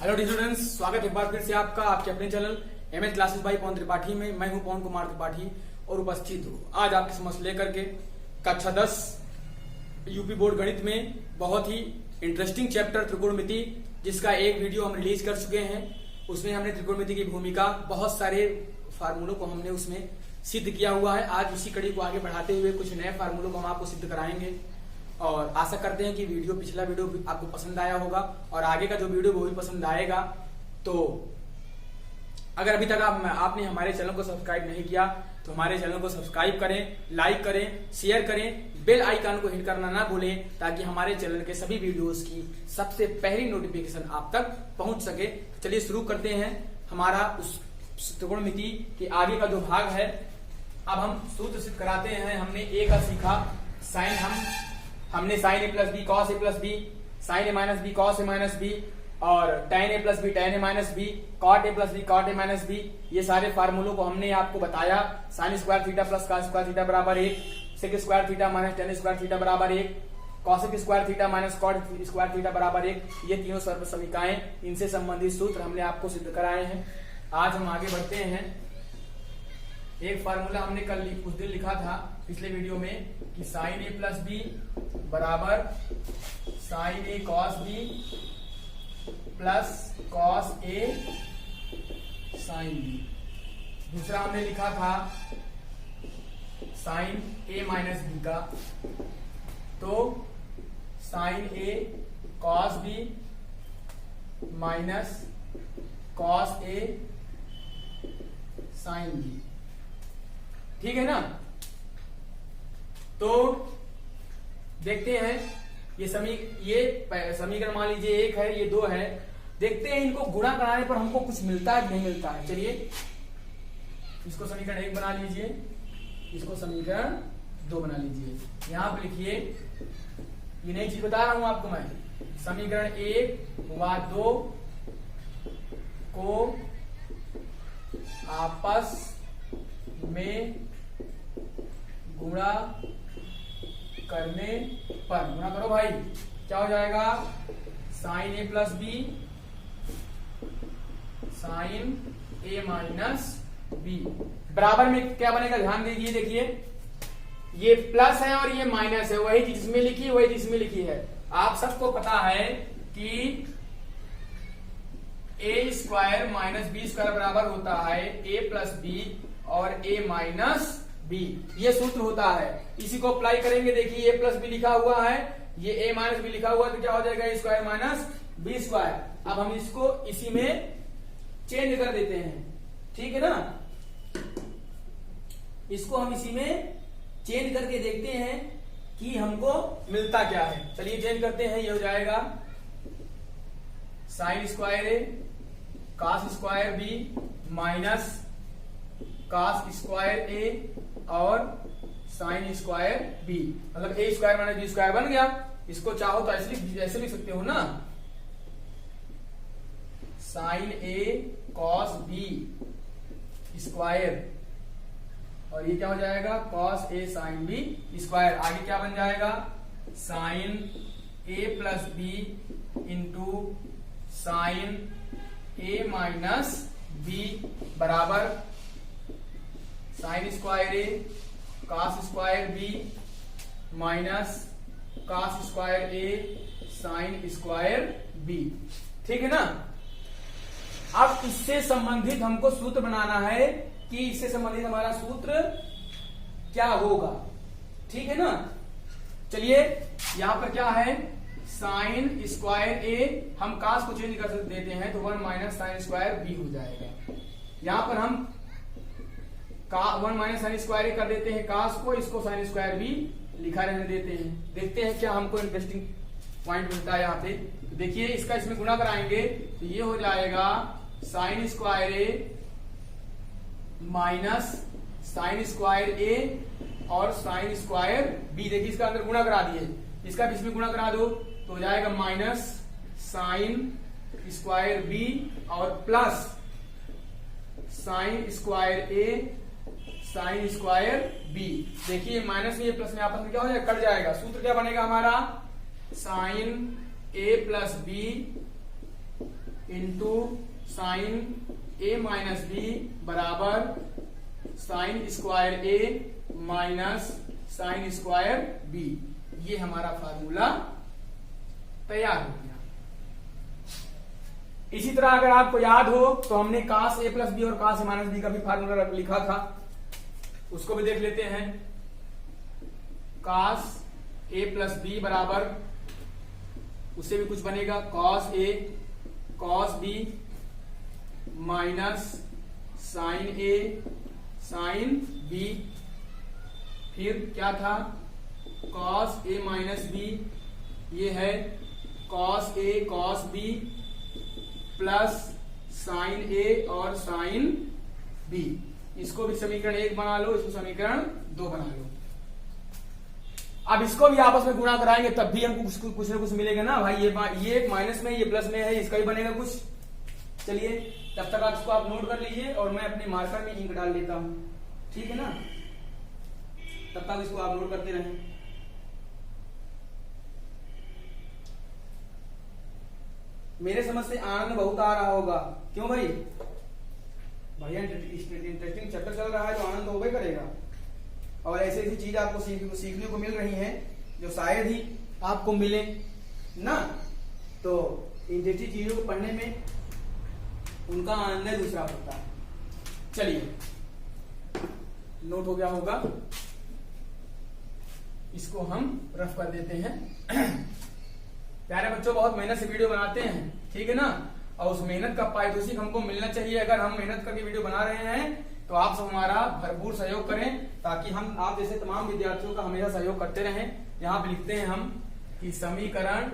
Hello students, स्वागत है एक बार फिर से आपका आपके अपने चैनल एमएच क्लासेस बाय पवन त्रिपाठी में। मैं हूं पवन कुमार त्रिपाठी और उपस्थित हूं आज आपकी समझ लेकर के कक्षा 10 यूपी बोर्ड गणित में बहुत ही इंटरेस्टिंग चैप्टर त्रिकोणमिति, जिसका एक वीडियो हम रिलीज कर चुके हैं। उसमें हमने त्रिकोणमिति की भूमिका, बहुत सारे फार्मूलों को हमने उसमें सिद्ध किया हुआ है। आज उसी कड़ी को आगे बढ़ाते हुए कुछ नए फार्मूलों को हम आपको सिद्ध कराएंगे और आशा करते हैं कि पिछला वीडियो आपको पसंद आया होगा और आगे का जो वीडियो वो भी पसंद आएगा। तो अगर अभी तक आपने हमारे चैनल को सब्सक्राइब नहीं किया तो हमारे चैनल को सब्सक्राइब करें, लाइक करें, शेयर करें, बेल आइकन को हिट करना ना भूलें, ताकि हमारे चैनल के सभी वीडियोस की सबसे पहली नोटिफिकेशन आप तक पहुंच सके। चलिए शुरू करते हैं हमारा उस त्रिकोणमिति के आगे का जो भाग है। अब हम सूत्र सिद्ध कराते हैं। हमने ए का सीखा, साइन हमने sine A plus B cos A plus B, sine A minus B cos A minus B, और tan A plus B tan A minus B, cot A plus B cot A minus B, ये सारे फार्मूलों को हमने आपको बताया। Sine square theta plus cos square theta बराबर 1, sec square theta minus tan square theta बराबर 1, cosec square theta minus cot square theta बराबर 1, ये तीनों सर्व समीकरण, इनसे संबंधित सूत्र हमने आपको सिद्ध कराए हैं। आज हम आगे बढ़ते हैं। एक फार्मूला हमने कल उस दिन लिखा था पिछले वीडियो में कि साइन ए प्लस बी बराबर sign A cos B plus cos A sine B. दूसरा हमने लिखा था साइन ए माइनस बी का, तो sign A cos B minus cos A sine B. ठीक है ना। तो देखते हैं ये समीकरण मान लीजिए 1 है, ये 2 है। देखते हैं इनको गुणा कराने पर हमको कुछ मिलता है कि नहीं मिलता है। चलिए इसको समीकरण 1 बना लीजिए, इसको समीकरण 2 बना लीजिए। यहां पर लिखिए, ये नई चीज बता रहा हूं आपको मैं। समीकरण 1 व 2 को आपस में गुणा करने पर, गुणा करो भाई, क्या हो जाएगा? Sine A plus B sine A minus B बराबर में क्या बनेगा? ध्यान दीजिए, देखिए ये प्लस है और ये माइनस है। वही चीज इसमें लिखी, वही चीज इसमें लिखी है। आप सबको पता है कि ए स्क्वायर माइनस बी स्क्वायर बराबर होता है ए प्लस बी और ए माइनस बी, ये सूत्र होता है। इसी को अप्लाई करेंगे। देखिए ए प्लस बी लिखा हुआ है, ये ए माइनस बी लिखा हुआ है, तो क्या हो जाएगा? ए स्क्वायर माइनस बी स्क्वायर। अब हम इसको इसी में चेंज कर देते हैं, ठीक है ना। इसको हम इसी में चेंज करके देखते हैं कि हमको मिलता क्या है। चलिए चेंज करते हैं। ये हो जाएगा sine square A cos square B minus cos square A और साइन स्क्वायर बी, मतलब A square minus B square बन गया। इसको चाहो तो ऐसे लिख सकते हो ना, sine A cos B square, और ये क्या हो जाएगा? Cos A sine B square. आगे क्या बन जाएगा? Sine A plus B into sine A minus B बराबर sine square A cos square B minus cos square A sine square B. ठीक है ना। अब इससे संबंधित हमको सूत्र बनाना है कि इससे संबंधित हमारा सूत्र क्या होगा। ठीक है ना। चलिए यहां पर क्या है? साइन स्क्वायर ए, हम कास को चेंज कर देते हैं तो 1 माइनस साइन स्क्वायर बी हो जाएगा। यहां पर हम 1 माइनस साइन स्क्वायर ए कर देते हैं कास को, इसको साइन स्क्वायर बी लिखा रहने देते हैं। देखते हैं क्या हमको इंटरेस्टिंग पॉइंट मिलता है यहाँ पे। तो देखिए इसका इसमें गुणा कराएंगे तो ये हो जाएगा sine square A minus sine square A और साइन स्क्वायर बी। देखिए इसका अंदर गुणा करा दिए, इसका भी इसमें गुणा करा दो तो हो जाएगा माइनस साइन स्क्वायर बी और plus sign square A sine square B. देखिए माइनस में ये प्लस में आपस में क्या हो जाएगा? कट जाएगा। सूत्र क्या बनेगा हमारा? Sign A plus B into sine A minus B बराबर साइन स्क्वायर ए माइनस साइन स्क्वायर बी। ये हमारा फार्मूला तैयार हो गया। इसी तरह अगर आपको याद हो तो हमने कास ए प्लस बी और कास ए माइनस बी का भी फार्मूला लिखा था, उसको भी देख लेते हैं। कास ए प्लस बी बराबर, उससे भी कुछ बनेगा, cos A cos B minus sine A sine B. फिर क्या था, कॉस ए माइनस बी, ये है cos A cos B plus sign ए और साइन बी। इसको भी समीकरण 1 बना लो, इसको समीकरण 2 बना लो। अब इसको भी आपस में गुणा कराएंगे तब भी हमको कुछ ना कुछ मिलेगा ना भाई। ये माइनस में, ये प्लस में है, इसका भी बनेगा कुछ। चलिए तब तक आप इसको आप नोट कर लीजिए और मैं अपने मार्कर में इंक डाल लेता हूं, ठीक है ना। तब तक इसको आप नोट करते रहें। मेरे समझ से आनंद बहुत आ रहा होगा, क्यों भाई? भैया इंटरेस्टिंग चैप्टर चल रहा है तो आनंद होगा ही करेगा। और ऐसी ऐसी चीज आपको सीखने को मिल रही हैं जो शायद ही आपको मिले ना। तो इंटरेस्टिंग चीजों को पढ़ने में उनका आनंद दूसरा होता है। चलिए नोट हो गया होगा, इसको हम रफ कर देते हैं। प्यारे बच्चों, बहुत मेहनत से वीडियो बनाते हैं, ठीक है ना। और उस मेहनत का पारितोषिक हमको मिलना चाहिए। अगर हम मेहनत करके वीडियो बना रहे हैं तो आप सब हमारा भरपूर सहयोग करें, ताकि हम आप जैसे तमाम विद्यार्थियों का हमेशा सहयोग करते रहें। यहाँ पे लिखते हैं हम कि समीकरण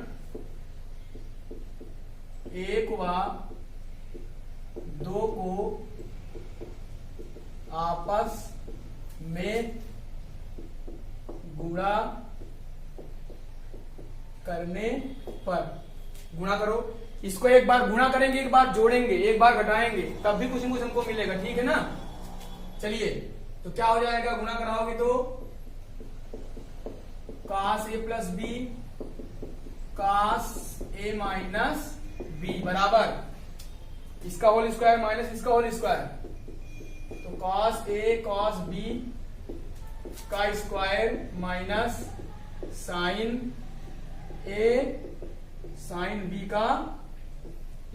1 व 2 को आपस में गुणा करने पर, गुणा करो, इसको एक बार गुणा करेंगे, एक बार जोड़ेंगे, एक बार घटाएंगे, तब भी कुछ न कुछ हमको मिलेगा, ठीक है ना। चलिए तो क्या हो जाएगा, गुणा कराओगे तो cos A plus B cos A minus B बराबर इसका होल स्क्वायर माइनस इसका होल स्क्वायर, तो कॉस ए कॉस बी का square minus sine A sine B का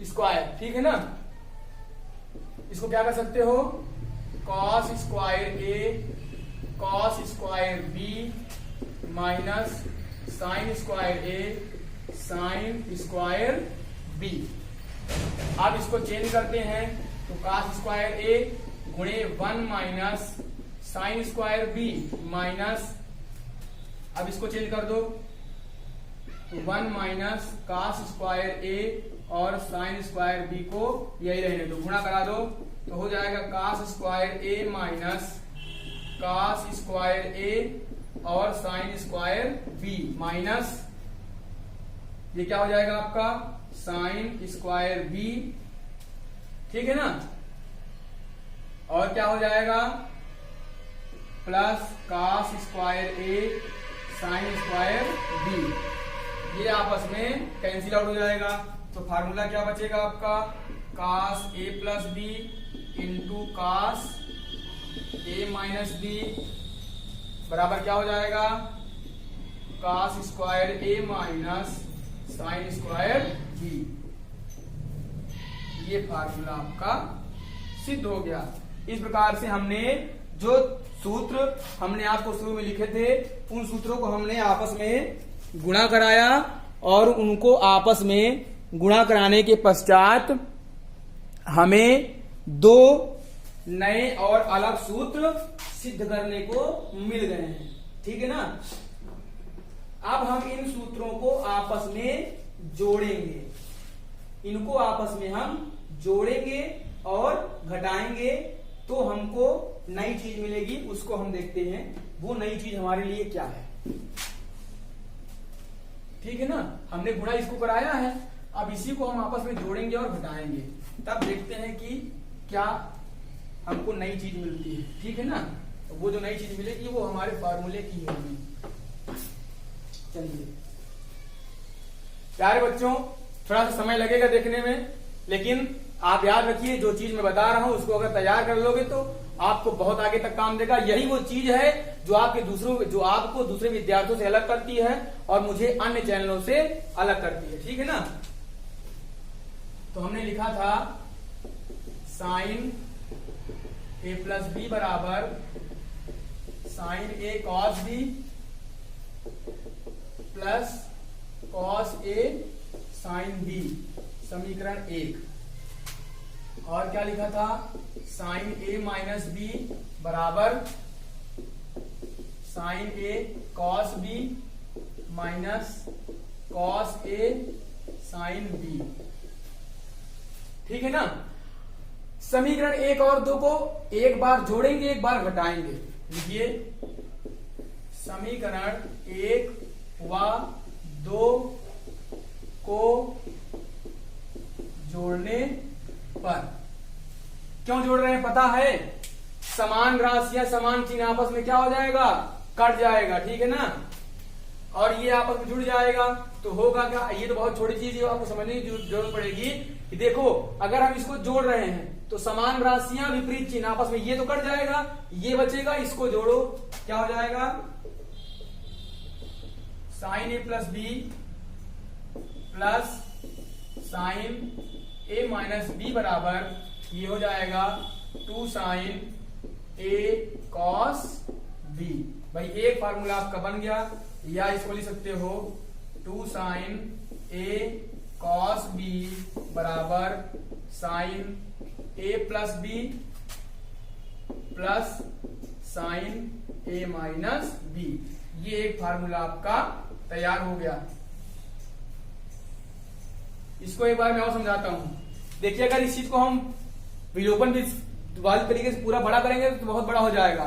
स्क्वायर, ठीक है ना। इसको क्या कर सकते हो, cos square A cos square B minus sine square A sine square B. अब इसको चेंज करते हैं तो कॉस स्क्वायर ए गुणे 1 minus sine square B minus, अब इसको चेंज कर दो, 1 माइनस कॉस स्क्वायर ए और साइन स्क्वायर बी को यही रहने दो, गुणा करा दो तो हो जाएगा cos square A minus cos square A और साइन स्क्वायर बी माइनस ये क्या हो जाएगा आपका साइन स्क्वायर बी, ठीक है ना। और क्या हो जाएगा plus cos square A sine square B, ये आपस में कैंसिल आउट हो जाएगा। तो फार्मूला क्या बचेगा आपका, cos A plus B into cos A minus B बराबर क्या हो जाएगा, कॉस स्क्वायर ए माइनस साइन स्क्वायर बी। ये फार्मूला आपका सिद्ध हो गया। इस प्रकार से हमने जो सूत्र हमने आपको शुरू में लिखे थे उन सूत्रों को हमने आपस में गुणा कराया और उनको आपस में गुणा कराने के पश्चात हमें 2 नए और अलग सूत्र सिद्ध करने को मिल गए हैं, ठीक है ना। अब हम इन सूत्रों को आपस में जोड़ेंगे, इनको आपस में हम जोड़ेंगे और घटाएंगे तो हमको नई चीज मिलेगी, उसको हम देखते हैं वो नई चीज हमारे लिए क्या है, ठीक है ना। हमने गुणा इसको कराया है, अब इसी को हम आपस में जोड़ेंगे और घटाएंगे, तब देखते हैं कि क्या हमको नई चीज मिलती है, ठीक है ना। तो वो जो नई चीज मिलेगी वो हमारे फार्मूले की होगी। चलिए प्यारे बच्चों, थोड़ा सा समय लगेगा देखने में, लेकिन आप याद रखिए जो चीज मैं बता रहा हूं उसको अगर तैयार कर लोगे तो आपको बहुत आगे तक काम देगा। यही वो चीज है जो आपको दूसरे विद्यार्थियों से अलग करती है और मुझे अन्य चैनलों से अलग करती है। ठीक है ना। तो हमने लिखा था साइन ए प्लस बी बराबर sign A cos B plus cos A sine B, समीकरण 1। और क्या लिखा था, साइन ए माइनस बी बराबर sign A cos B minus cos A sine B. ठीक है ना। समीकरण 1 और 2 को एक बार जोड़ेंगे, एक बार घटाएंगे। लिखिए समीकरण 1 व 2 को जोड़ने पर, क्यों जोड़ रहे हैं पता है, समान राशियां समान चिन्ह आपस में क्या हो जाएगा, कट जाएगा। ठीक है ना। और ये आपस में जुड़ जाएगा तो होगा क्या, ये तो बहुत छोटी चीज है, आपको समझने की जरूरत पड़ेगी कि देखो अगर हम इसको जोड़ रहे हैं तो समान राशियां विपरीत चिन्ह आपस में, ये तो कट जाएगा, ये बचेगा, इसको जोड़ो क्या हो जाएगा, sine A plus B plus sign A minus B बराबर ये हो जाएगा 2 साइन ए कॉस बी। भाई एक फार्मूला आपका बन गया, या इसको लिख सकते हो 2 साइन ए कॉस बी बराबर sign A plus B plus sign A minus B. ये एक फार्मूला आपका तैयार हो गया। इसको एक बार मैं और समझाता हूं। देखिए अगर इस चीज को हम विलोपन भी वाली तरीके से पूरा बड़ा करेंगे तो बहुत बड़ा हो जाएगा।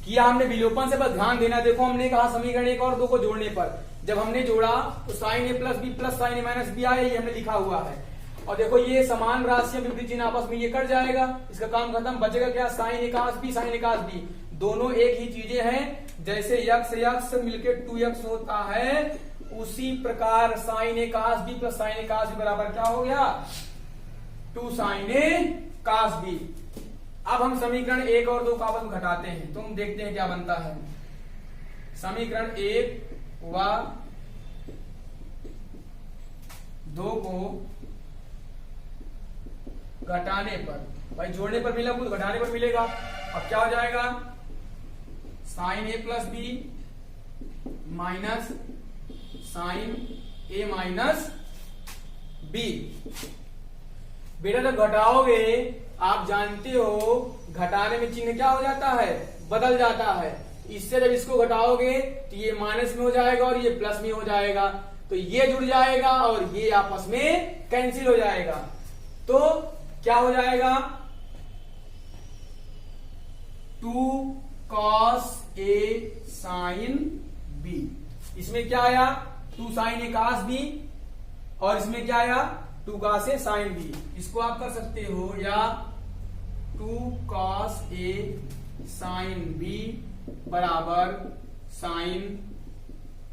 किया हमने विलोपन से, बस ध्यान देना। देखो हमने कहा समीकरण 1 और 2 को जोड़ने पर जब हमने जोड़ा तो sign A plus B plus sign A minus B आया, ये हमने लिखा हुआ है। और देखो ये समान राशियां विपरीत चिन्ह आपस में ये कट जाएगा, इसका काम खत्म। बचेगा क्या, साइन ए कास बी साइन ए कास बी, दोनों एक ही चीजें हैं। जैसे यक्स यक्स मिलकर 2x होता है, उसी प्रकार साइन ए कास बी प्लस साइन ए कास बी बराबर क्या हो गया, 2 साइन ए कास बी। अब हम समीकरण 1 और 2 का आपस में घटाते हैं, तुम देखते हैं क्या बनता है। समीकरण 1 व 2 को घटाने पर, भाई जोड़ने पर मिला कुछ, घटाने पर मिलेगा। अब क्या हो जाएगा, sine A plus B minus sine A minus B. बेटा जब घटाओगे आप जानते हो घटाने में चिन्ह क्या हो जाता है, बदल जाता है। इससे जब इसको घटाओगे तो ये माइनस में हो जाएगा और ये प्लस में हो जाएगा, तो ये जुड़ जाएगा और ये आपस में कैंसिल हो जाएगा। तो क्या हो जाएगा, 2 कॉस ए साइन बी। इसमें क्या आया, 2 साइन ए कास बी, और इसमें क्या आया, 2 कॉस ए साइन बी। इसको आप कर सकते हो या 2 कॉस ए साइन बी बराबर sign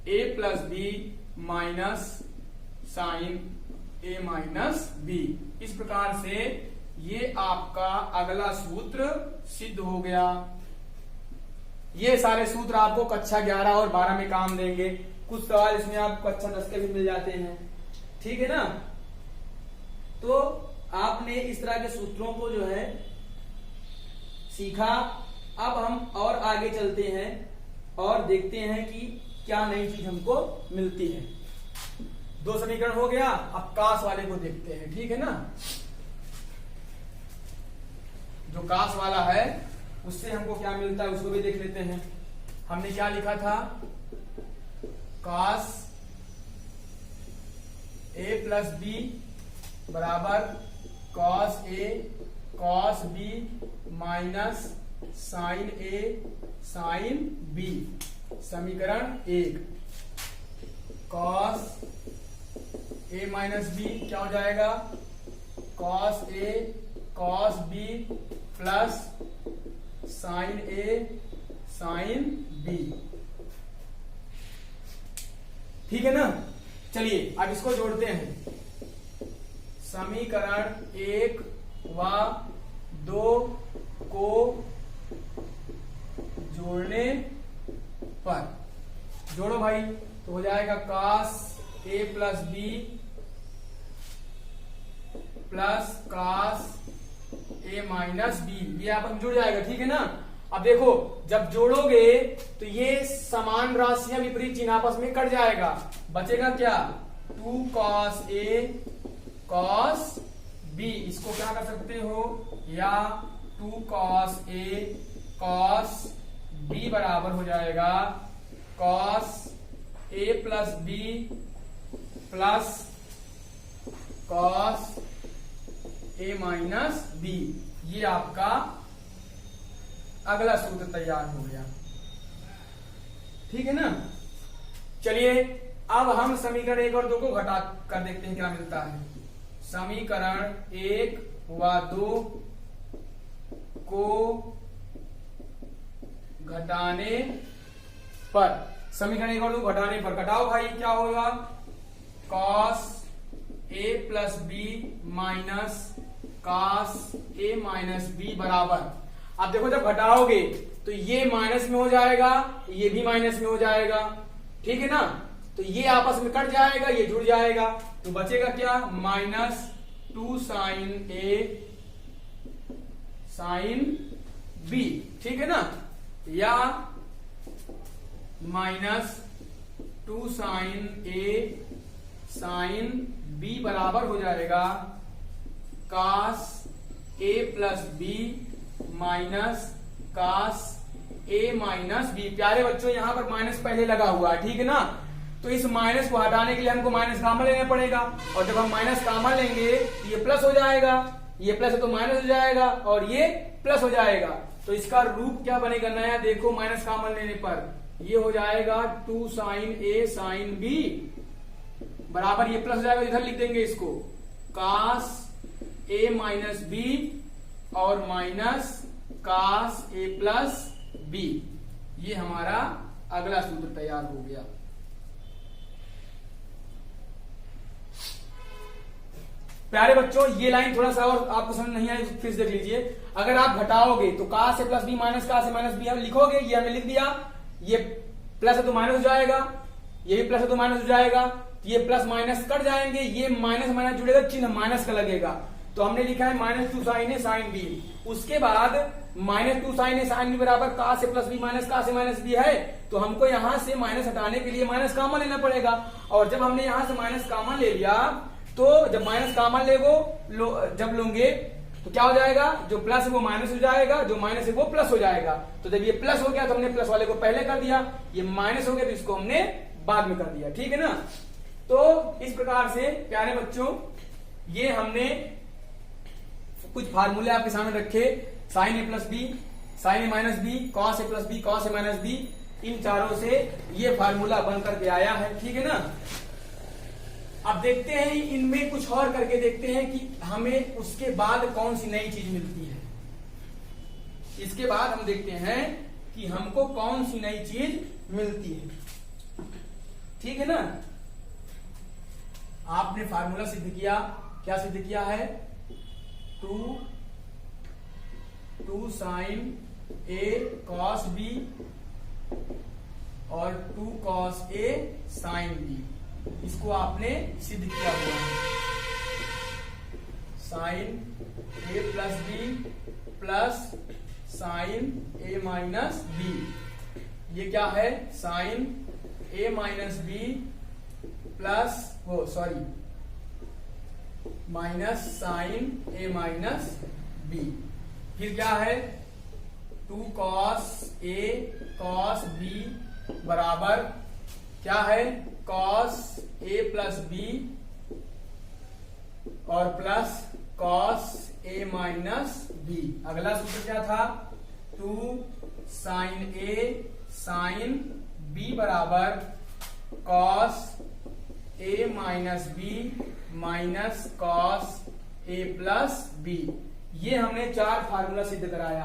A plus B minus sine A minus B. इस प्रकार से ये आपका अगला सूत्र सिद्ध हो गया। ये सारे सूत्र आपको कक्षा 11 और 12 में काम देंगे। कुछ सवाल इसमें आपको कक्षा 10 के भी मिल जाते हैं। ठीक है ना। तो आपने इस तरह के सूत्रों को जो है सीखा। अब हम और आगे चलते हैं और देखते हैं कि क्या नई चीज हमको मिलती है। 2 समीकरण हो गया, अब कास वाले को देखते हैं। ठीक है ना। जो कास वाला है उससे हमको क्या मिलता है उसको भी देख लेते हैं। हमने क्या लिखा था, कास ए प्लस बी बराबर cos A cos B minus sine A sine B. समीकरण 1, कॉस ए माइनस बी क्या हो जाएगा, cos A cos B plus sign A sine B. ठीक है ना। चलिए अब इसको जोड़ते हैं। समीकरण 1 व 2 को जोड़ने पर, जोड़ो भाई, तो हो जाएगा cos a plus B plus cos a minus B, ये आपस में जुड़ जाएगा, ठीक है ना। अब देखो जब जोड़ोगे तो ये समान राशियां विपरीत चिन्ह आपस में कट जाएगा, बचेगा क्या 2 cos a cos b, इसको क्या कर सकते हो, या 2 cos a cos b बराबर हो जाएगा cos a plus b plus cos a minus b, ये आपका अगला सूत्र तैयार हो गया, ठीक है ना। चलिए अब हम समीकरण 1 और 2 को घटा कर देखते हैं क्या मिलता है। समीकरण 1 व 2 को घटाने पर, समीकरण 1 और 2 घटाने पर घटाओ भाई, क्या होगा cos a plus B minus cos a minus B बराबर, अब देखो जब घटाओगे तो ये माइनस में हो जाएगा, ये भी माइनस में हो जाएगा, ठीक है ना। तो ये आपस में कट जाएगा, ये जुड़ जाएगा, तो बचेगा क्या minus 2 sin a sin b, ठीक है ना, या minus 2 sin a sin b बराबर हो जाएगा cos a plus b minus cos a minus b। प्यारे बच्चों यहाँ पर माइनस पहले लगा हुआ है, ठीक है ना, तो इस माइनस को हटाने के लिए हमको माइनस कॉमन लेना पड़ेगा, और जब हम माइनस कॉमन लेंगे तो ये प्लस हो जाएगा, ये प्लस है तो माइनस हो जाएगा, और ये प्लस हो जाएगा, तो इसका रूप क्या बनेगा नया, देखो माइनस कॉमन लेने पर ये हो जाएगा 2 sin a sin b बराबर, ये प्लस हो जाएगा, इधर लिख देंगे इसको cos a माइनस b और minus cos a plus b, ये हमारा अगला सूत्र तैयार हो गया। प्यारे बच्चों ये लाइन थोड़ा सा और आपको समझ नहीं आई फिर देख लीजिए, अगर आप घटाओगे तो cos a plus b minus cos a minus b हम लिखोगे, ये हमने लिख दिया, ये प्लस है तो माइनस हो जाएगा, ये भी प्लस है तो माइनस हो जाएगा, ये प्लस माइनस कट जाएंगे, ये माइनस माइनस जुड़ेगा, चिन्ह माइनस का लगेगा, तो हमने लिखा है minus 2 sin a sin b, उसके बाद minus 2 sin a sin b बराबर cos a plus b minus cos a minus b है, तो हमको यहां से माइनस हटाने के लिए माइनस कॉमन लेना पड़ेगा, और जब हमने यहां से माइनस कॉमन ले लिया तो जब माइनस कॉमन जब लोगे तो क्या हो जाएगा, जो प्लस है वो माइनस हो जाएगा, जो माइनस है वो प्लस हो जाएगा, तो जब ये प्लस हो गया तो हमने प्लस वाले को पहले कर दिया, ये माइनस हो गया तो इसको हमने बाद में कर दिया, ठीक है ना। तो इस प्रकार से प्यारे बच्चों ये हमने कुछ फार्मूले आपके सामने रखे, sin a plus B, sin a minus B, cos a plus B, cos a minus B, इन चारों से ये फार्मूला बन करके आया है, ठीक है ना। अब देखते हैं इनमें कुछ और करके देखते हैं कि हमें उसके बाद कौन सी नई चीज मिलती है, इसके बाद हम देखते हैं कि हमको कौन सी नई चीज मिलती है, ठीक है ना। आपने फार्मूला सिद्ध किया, क्या सिद्ध किया है, 2 sin a cos b और 2 cos a sin b, इसको आपने सिद्ध किया हुआ है, sin a plus b plus sin a minus b, ये क्या है sin a minus b plus minus sin a minus b, फिर क्या है 2 cos a cos b बराबर क्या है cos a प्लस b और plus cos a minus b। अगला सूत्र क्या था, 2 sin a sin b बराबर cos a minus b minus cos a plus b, ये हमने 4 फार्मूला सिद्ध कराया।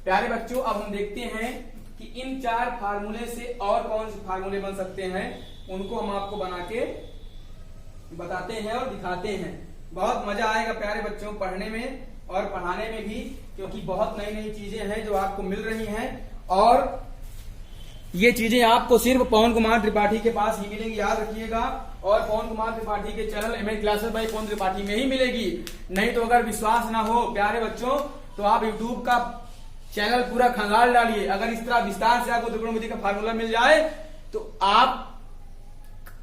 प्यारे बच्चों अब हम देखते हैं कि इन 4 फार्मूले से और कौन से फार्मूले बन सकते हैं, उनको हम आपको बना के बताते हैं और दिखाते हैं। बहुत मजा आएगा प्यारे बच्चों पढ़ने में और पढ़ाने में भी, क्योंकि बहुत नई नई चीजें हैं जो आपको मिल रही हैं और ये चीजें आपको सिर्फ पवन कुमार त्रिपाठी के पास ही मिलेंगी, याद रखिएगा। और पवन कुमार त्रिपाठी के चैनल एमएच क्लासेस बाय पवन त्रिपाठी में ही मिलेगी। नहीं तो अगर विश्वास ना हो प्यारे बच्चों तो आप यूट्यूब का चैनल पूरा खंगाल डालिए। अगर इस तरह विस्तार से आपको त्रिकोणमिति का फार्मूला मिल जाए तो आप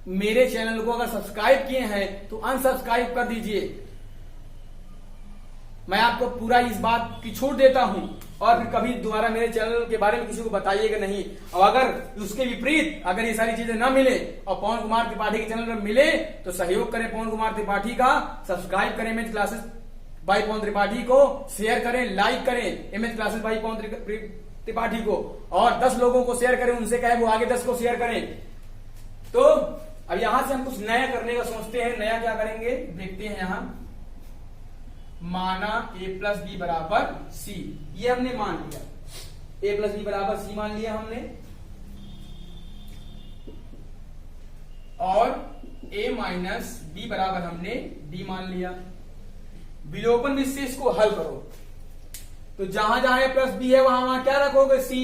मेरे चैनल को अगर सब्सक्राइब किए हैं तो अनसब्सक्राइब कर दीजिए। मैं आपको पूरा इस बात की छूट देता हूं और फिर कभी दोबारा मेरे चैनल के बारे में किसी को बताइएगा नहीं। और अगर उसके विपरीत अगर ये सारी चीजें न मिले और पवन कुमार त्रिपाठी के चैनल पर मिले तो सहयोग करें पवन कुमार त्रिपाठी का, सब्सक्राइब करें एमएच क्लासेस बाय पवन त्रिपाठी को, शेयर करें, लाइक करें एमएच क्लासेस बाय पवन त्रिपाठी को, और 10 लोगों को शेयर करें, उनसे कहें वो आगे 10 को शेयर करें। तो अब यहां से हम कुछ नया करने का सोचते हैं। नया क्या करेंगे देखते हैं। यहां माना a प्लस बी बराबर सी, ये हमने मान लिया। a प्लस बी बराबर सी मान लिया हमने, और a माइनस बी बराबर हमने d मान लिया। विलोपन विशेष को हल करो तो जहां जहां a प्लस बी है वहां वहां क्या रखोगे c,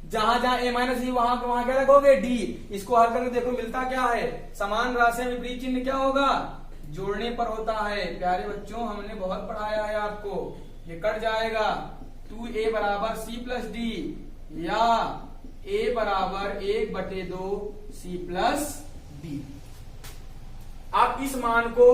जहां जहां a माइनस बी वहां वहां क्या रखोगे d। इसको हल करके देखो मिलता क्या है, समान राशि में विपरीत चिन्ह क्या होगा, जोड़ने पर होता है। प्यारे बच्चों हमने बहुत पढ़ाया है आपको, ये कट जाएगा। 2a बराबर c प्लस डी या a बराबर 1/2 c प्लस डी। आप इस मान को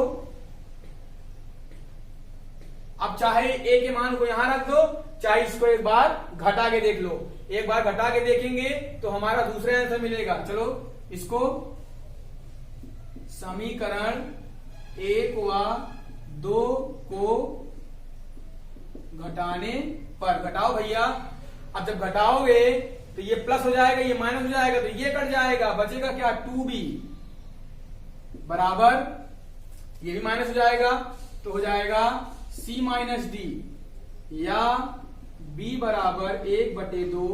अब चाहे a के मान को यहां रख दो, चाहे इसको एक बार घटा के देख लो। एक बार घटा के देखेंगे तो हमारा दूसरा आंसर मिलेगा। चलो इसको समीकरण 1 व 2 को घटाने पर, घटाओ भैया। अब जब घटाओगे तो ये प्लस हो जाएगा, ये माइनस हो जाएगा, तो ये कट जाएगा, बचेगा क्या 2b बराबर, ये भी माइनस हो जाएगा तो हो जाएगा c माइनस डी या b बराबर 1/2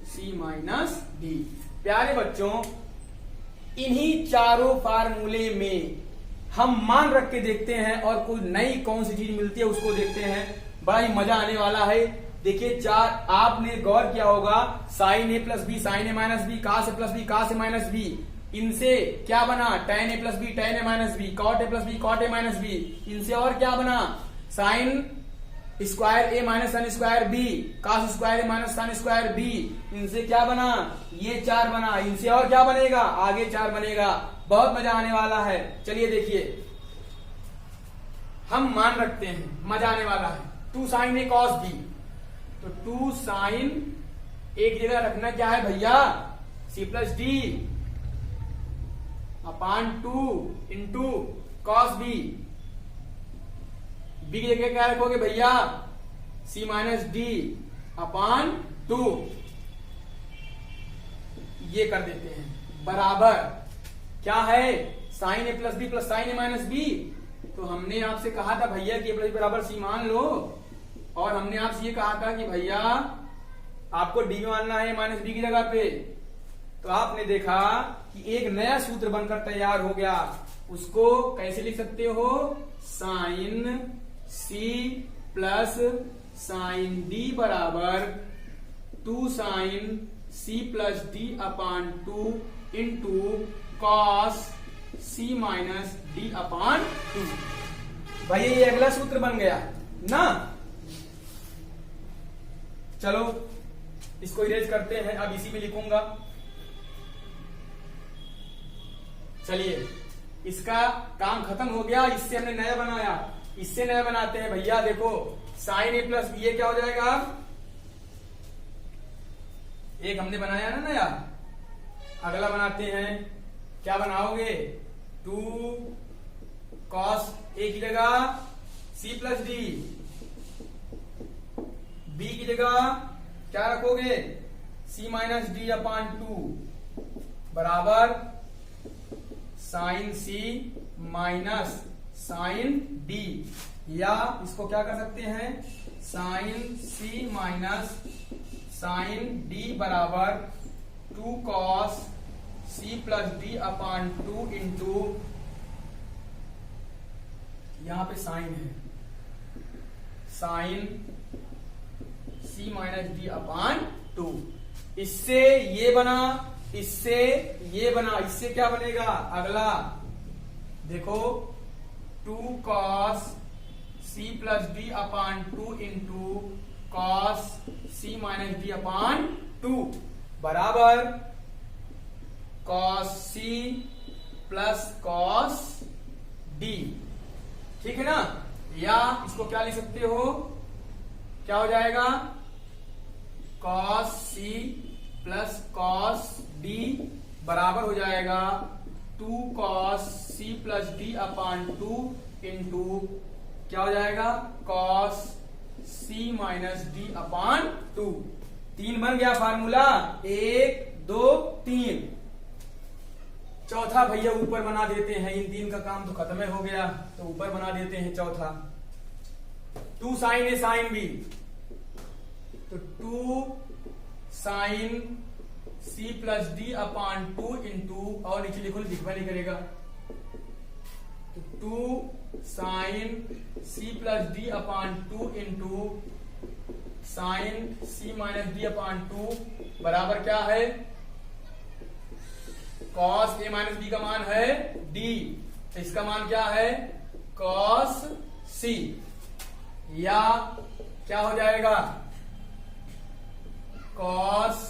c माइनस डी। प्यारे बच्चों इन्हीं चारों फार्मूले में हम मान रख के देखते हैं और कोई नई कौन सी चीज मिलती है उसको देखते हैं। बड़ा ही मजा आने वाला है। देखिए चार, आपने गौर किया होगा sign A plus B sine A minus B, cos A plus B cos A minus B, इनसे क्या बना tan ए प्लस बी tan ए माइनस बी, cot ए प्लस बी cot ए माइनस बी। इनसे और क्या बना साइन स्क्वायर ए माइनस सन square B, कास square ए minus सन square B. इनसे क्या बना, ये 4 बना। इनसे और क्या बनेगा, आगे 4 बनेगा। बहुत मजा आने वाला है। चलिए देखिए हम मान रखते हैं, मजा आने वाला है। 2 साइन ए कॉस बी, तो 2 साइन एक जगह रखना क्या है भैया c plus D upon 2 into cos B. B की जगह क्या रखोगे भैया c माइनस डी अपान 2। ये कर देते हैं बराबर क्या है sign A plus B plus sign A minus B. तो हमने आपसे कहा था भैया कि ए प्लस बी बराबर सी मान लो, और हमने आपसे ये कहा था कि भैया आपको डी मानना है माइनस बी की जगह पे। तो आपने देखा कि एक नया सूत्र बनकर तैयार हो गया। उसको कैसे लिख सकते हो, sine C plus sine D बराबर 2 sine C plus D upon 2 into cos C minus D upon 2। भाई ये अगला सूत्र बन गया ना। चलो इसको इरेज करते हैं, अब इसी में लिखूंगा। चलिए इसका काम खत्म हो गया। इससे हमने नया बनाया, इससे नया बनाते हैं भैया। देखो साइन ए प्लस बी, ये क्या हो जाएगा, एक हमने बनाया ना नया, अगला बनाते हैं। क्या बनाओगे 2 कॉस ए की जगह सी प्लस डी, बी की जगह क्या रखोगे सी माइनस डी अपान 2 बराबर साइन सी माइनस साइन डी। या इसको क्या कर सकते हैं साइन सी माइनस साइन डी बराबर 2 कॉस सी प्लस डी अपान 2 इंटू यहां पे साइन है, sign c minus D upon 2। इससे ये बना, इससे ये बना, इससे क्या बनेगा अगला, देखो 2 cos c plus D upon 2 into cos c minus D upon 2 बराबर cos c plus cos d। ठीक है ना, या इसको क्या लिख सकते हो, क्या हो जाएगा cos c plus cos d बराबर हो जाएगा 2 cos c प्लस d अपान 2 इंटू क्या हो जाएगा cos c माइनस d अपान 2। 3 बन गया फार्मूला, 1 2 3। चौथा भैया ऊपर बना देते हैं, इन 3 का काम तो खत्म हो गया, तो ऊपर बना देते हैं चौथा। 2 साइन ए साइन बी, तो 2 sine c plus D upon 2 into, और नीचे लिखो, लिखवा नहीं करेगा, तो 2 sine c plus D upon 2 into sine c minus D upon 2 बराबर क्या है, cos a माइनस b का मान है d, तो इसका मान क्या है cos c, या क्या हो जाएगा cos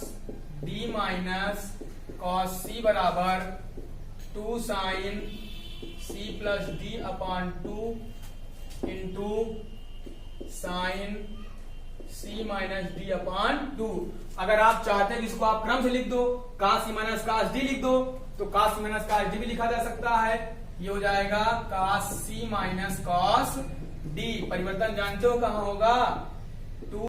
d minus cos c बराबर 2 sine c plus D upon 2 into sine c minus D upon 2। अगर आप चाहते हैं इसको आप क्रम से लिख दो, cos c minus cos d लिख दो, तो cos c minus cos d भी लिखा जा सकता है। ये हो जाएगा cos c minus cos d, परिवर्तन जानते हो कहां होगा, 2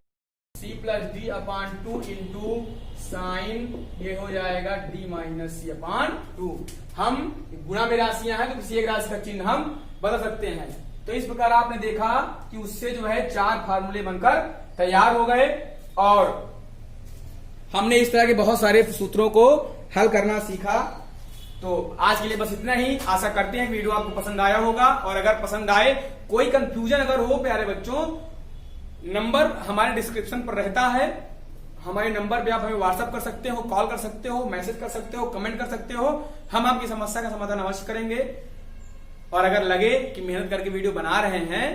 c plus D upon 2 into sign, ये हो जाएगा d माइनस c अपान 2। हम गुणा में राशियां हैं तो किसी एक राशि का चिन्ह हम बदल सकते हैं। तो इस प्रकार आपने देखा कि उससे जो है 4 फार्मूले बनकर तैयार हो गए, और हमने इस तरह के बहुत सारे सूत्रों को हल करना सीखा। तो आज के लिए बस इतना ही, आशा करते हैं वीडियो आपको पसंद आया होगा, और अगर पसंद आए, कोई कंफ्यूजन अगर हो प्यारे बच्चों, नंबर हमारे डिस्क्रिप्शन पर रहता है, हमारे नंबर पे आप हमें व्हाट्सएप कर सकते हो, कॉल कर सकते हो, मैसेज कर सकते हो, कमेंट कर सकते हो, हम आपकी समस्या का समाधान अवश्य करेंगे। और अगर लगे कि मेहनत करके वीडियो बना रहे हैं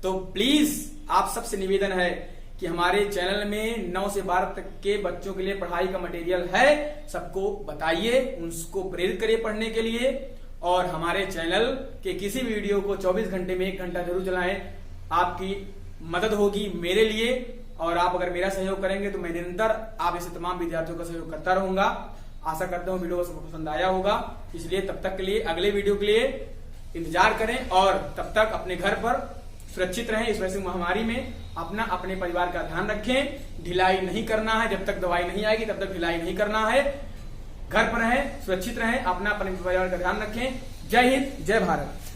तो प्लीज आप सबसे निवेदन है कि हमारे चैनल में 9 से 12 तक के बच्चों के लिए पढ़ाई का मटेरियल है, सबको बताइए, उनको प्रेरित करिए पढ़ने के लिए, और हमारे चैनल के किसी वीडियो को 24 घंटे में 1 घंटा जरूर चलाएं। आपकी मदद होगी मेरे लिए, और आप अगर मेरा सहयोग करेंगे तो मैं निरंतर आप ऐसे तमाम विद्यार्थियों का सहयोग करता रहूंगा। आशा करता हूँ वीडियो सबको पसंद आया होगा, इसलिए तब तक के लिए अगले वीडियो के लिए इंतजार करें, और तब तक अपने घर पर सुरक्षित रहें। इस वैसे महामारी में अपना अपने परिवार का ध्यान रखें, ढिलाई नहीं करना है, जब तक दवाई नहीं आएगी तब तक ढिलाई नहीं करना है। घर पर रहें, सुरक्षित रहें, अपना अपने परिवार का ध्यान रखें। जय हिंद, जय भारत।